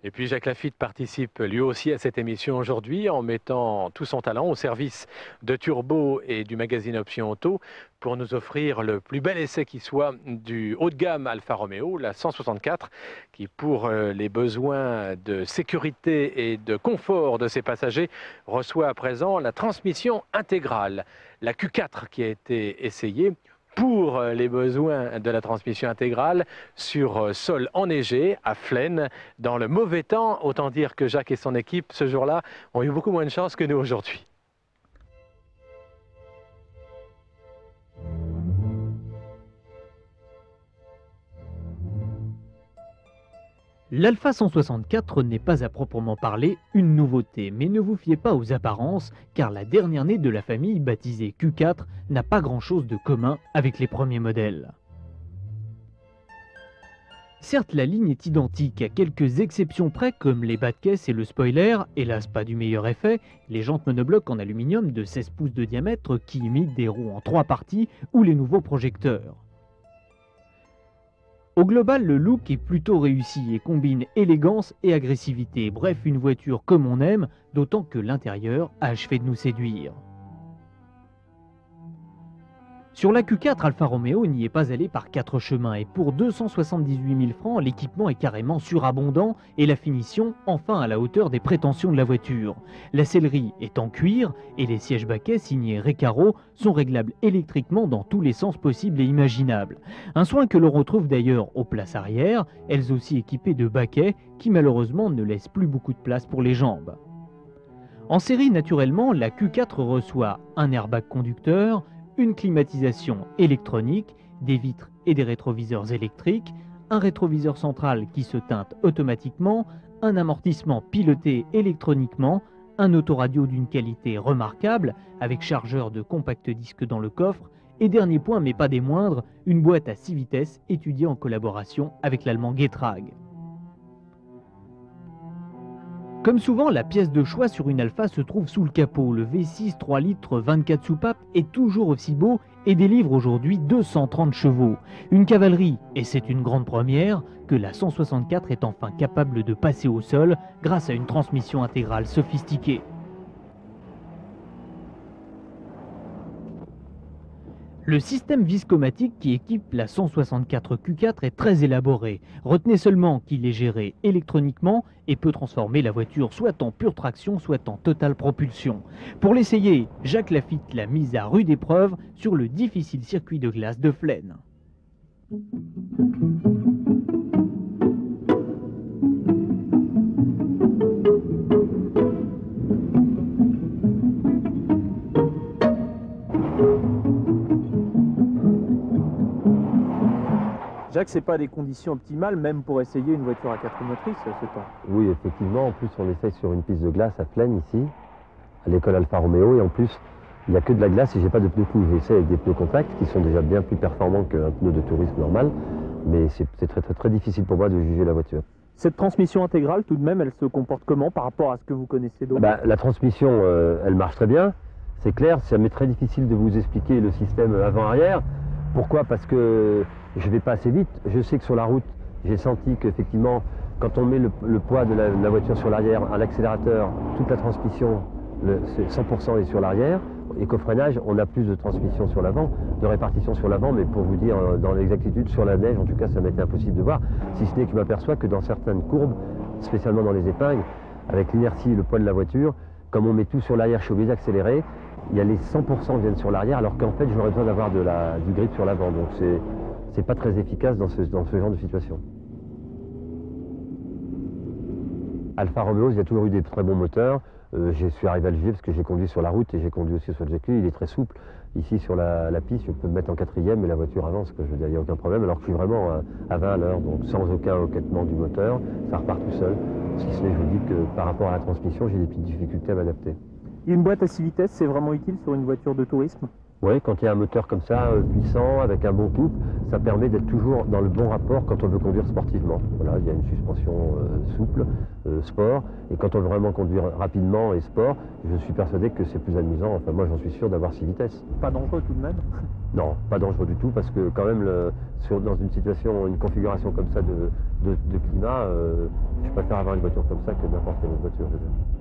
Et puis Jacques Lafitte participe lui aussi à cette émission aujourd'hui en mettant tout son talent au service de Turbo et du magazine Option Auto pour nous offrir le plus bel essai qui soit du haut de gamme Alfa Romeo, la 164, qui pour les besoins de sécurité et de confort de ses passagers reçoit à présent la transmission intégrale, la Q4 qui a été essayée pour les besoins de la transmission intégrale sur sol enneigé à Flaine dans le mauvais temps. Autant dire que Jacques et son équipe ce jour-là ont eu beaucoup moins de chance que nous aujourd'hui. L'Alfa 164 n'est pas à proprement parler une nouveauté, mais ne vous fiez pas aux apparences, car la dernière née de la famille, baptisée Q4, n'a pas grand-chose de commun avec les premiers modèles. Certes, la ligne est identique, à quelques exceptions près comme les bas de caisse et le spoiler, hélas pas du meilleur effet, les jantes monoblocs en aluminium de 16 pouces de diamètre qui imitent des roues en 3 parties ou les nouveaux projecteurs. Au global, le look est plutôt réussi et combine élégance et agressivité. Bref, une voiture comme on aime, d'autant que l'intérieur a achevé de nous séduire. Sur la Q4, Alfa Romeo n'y est pas allé par 4 chemins et pour 278 000 francs, l'équipement est carrément surabondant et la finition enfin à la hauteur des prétentions de la voiture. La sellerie est en cuir et les sièges baquets signés Recaro sont réglables électriquement dans tous les sens possibles et imaginables. Un soin que l'on retrouve d'ailleurs aux places arrière, elles aussi équipées de baquets qui malheureusement ne laissent plus beaucoup de place pour les jambes. En série, naturellement, la Q4 reçoit un airbag conducteur, une climatisation électronique, des vitres et des rétroviseurs électriques, un rétroviseur central qui se teinte automatiquement, un amortissement piloté électroniquement, un autoradio d'une qualité remarquable avec chargeur de compact disque dans le coffre et dernier point mais pas des moindres, une boîte à 6 vitesses étudiée en collaboration avec l'allemand Getrag. Comme souvent, la pièce de choix sur une Alfa se trouve sous le capot. Le V6 3 litres 24 soupapes est toujours aussi beau et délivre aujourd'hui 230 chevaux. Une cavalerie, et c'est une grande première, que la 164 est enfin capable de passer au sol grâce à une transmission intégrale sophistiquée. Le système viscomatique qui équipe la 164 Q4 est très élaboré. Retenez seulement qu'il est géré électroniquement et peut transformer la voiture soit en pure traction, soit en totale propulsion. Pour l'essayer, Jacques Lafitte l'a mise à rude épreuve sur le difficile circuit de glace de Flaine. Jacques, c'est pas des conditions optimales, même pour essayer une voiture à 4 motrices, ce temps. Oui, effectivement. En plus, on essaye sur une piste de glace à Flaine, ici, à l'école Alfa Romeo. Et en plus, il n'y a que de la glace et j'ai pas de pneus cool. J'essaie avec des pneus compacts qui sont déjà bien plus performants qu'un pneu de tourisme normal. Mais c'est très difficile pour moi de juger la voiture. Cette transmission intégrale, tout de même, elle se comporte comment par rapport à ce que vous connaissez d'autre? La transmission, elle marche très bien. C'est clair, ça m'est très difficile de vous expliquer le système avant-arrière. Pourquoi? Parce que je ne vais pas assez vite. Je sais que sur la route, j'ai senti qu'effectivement, quand on met le poids de la voiture sur l'arrière, à l'accélérateur, toute la transmission, 100% est sur l'arrière. Et qu'au freinage, on a plus de transmission sur l'avant, de répartition sur l'avant, mais pour vous dire dans l'exactitude, sur la neige, en tout cas, ça m'était impossible de voir. Si ce n'est que je m'aperçois que dans certaines courbes, spécialement dans les épingles, avec l'inertie et le poids de la voiture, comme on met tout sur l'arrière, je suis obligé d'accélérer. Il y a les 100% viennent sur l'arrière, alors qu'en fait, j'aurais besoin d'avoir du grip sur l'avant. Donc, c'est pas très efficace dans ce genre de situation. Alfa Romeo, il y a toujours eu des très bons moteurs. Je suis arrivé à le juger parce que j'ai conduit sur la route et j'ai conduit aussi sur le GQ. Il est très souple. Ici, sur la piste, je peux me mettre en 4e et la voiture avance. Je veux dire, il n'y a aucun problème, alors que je suis vraiment à 20 à l'heure, donc sans aucun hoquetement du moteur. Ça repart tout seul. Ce qui se fait, je vous dis que par rapport à la transmission, j'ai des petites difficultés à m'adapter. Une boîte à 6 vitesses, c'est vraiment utile sur une voiture de tourisme? Oui, quand il y a un moteur comme ça, puissant, avec un bon couple, ça permet d'être toujours dans le bon rapport quand on veut conduire sportivement. Voilà, il y a une suspension souple, sport, et quand on veut vraiment conduire rapidement et sport, je suis persuadé que c'est plus amusant, enfin moi j'en suis sûr d'avoir 6 vitesses. Pas dangereux tout de même? Non, pas dangereux du tout, parce que quand même, dans une situation, une configuration comme ça de climat, je préfère avoir une voiture comme ça que n'importe quelle autre voiture. Je veux dire.